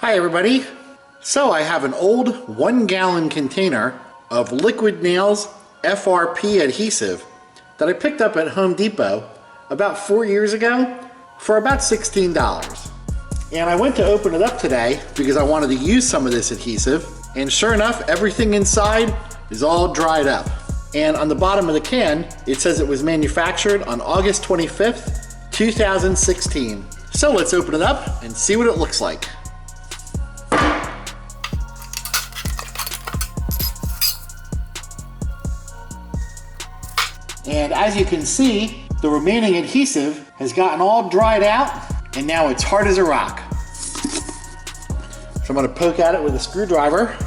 Hi everybody. So I have an old 1-gallon container of Liquid Nails FRP adhesive that I picked up at Home Depot about 4 years ago for about $16. And I went to open it up today because I wanted to use some of this adhesive, and sure enough, everything inside is all dried up. And on the bottom of the can, it says it was manufactured on August 25th, 2016. So let's open it up and see what it looks like. And as you can see, the remaining adhesive has gotten all dried out and now it's hard as a rock. So I'm going to poke at it with a screwdriver.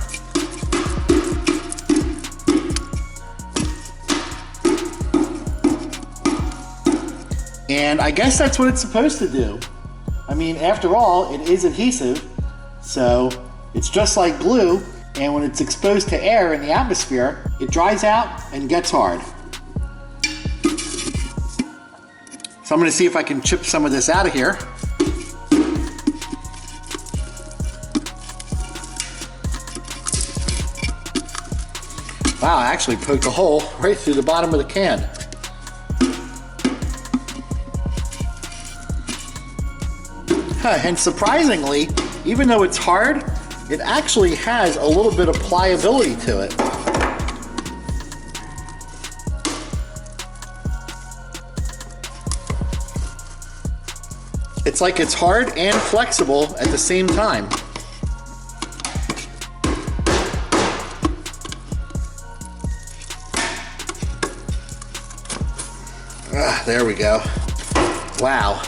And I guess that's what it's supposed to do. I mean, after all, it is adhesive, so it's just like glue, and when it's exposed to air in the atmosphere, it dries out and gets hard. So I'm going to see if I can chip some of this out of here. Wow, I actually poked a hole right through the bottom of the can. And surprisingly, even though it's hard, it actually has a little bit of pliability to it. It's like it's hard and flexible at the same time. There we go. Wow.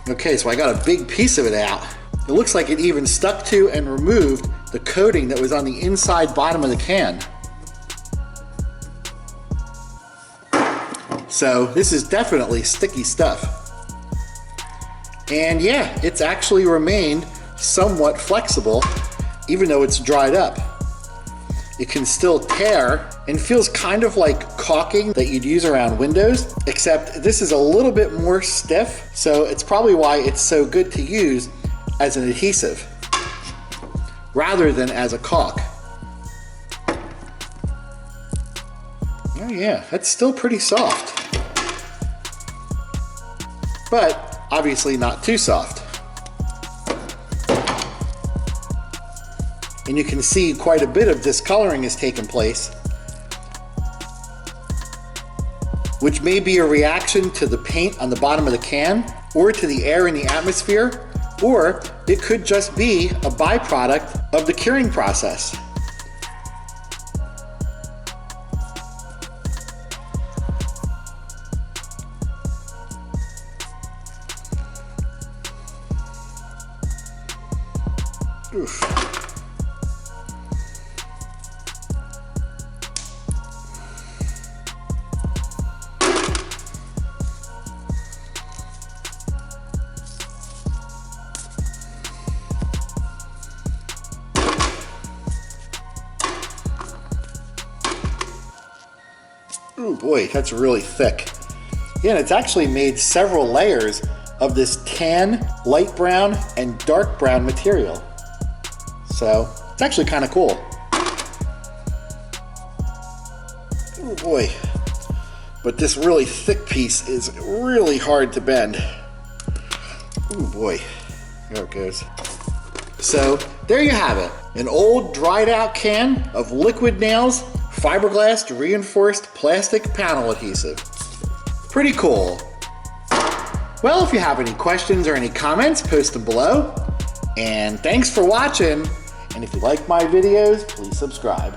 Okay, so I got a big piece of it out. It looks like it even stuck to and removed the coating that was on the inside bottom of the can. So this is definitely sticky stuff. And yeah, it's actually remained somewhat flexible, even though it's dried up. It can still tear and feels kind of like caulking that you'd use around windows, except this is a little bit more stiff, so it's probably why it's so good to use as an adhesive rather than as a caulk. Oh yeah, that's still pretty soft. But obviously not too soft. And you can see quite a bit of discoloring has taken place, which may be a reaction to the paint on the bottom of the can, or to the air in the atmosphere, or it could just be a byproduct of the curing process. Oof. Oh boy, that's really thick. Yeah, and it's actually made several layers of this tan, light brown, and dark brown material. So it's actually kind of cool. Oh boy. But this really thick piece is really hard to bend. Oh boy. There it goes. So there you have it. An old dried out can of Liquid Nails fiberglass reinforced plastic panel adhesive. Pretty cool. Well, if you have any questions or any comments, post them below. And thanks for watching. And if you like my videos, please subscribe.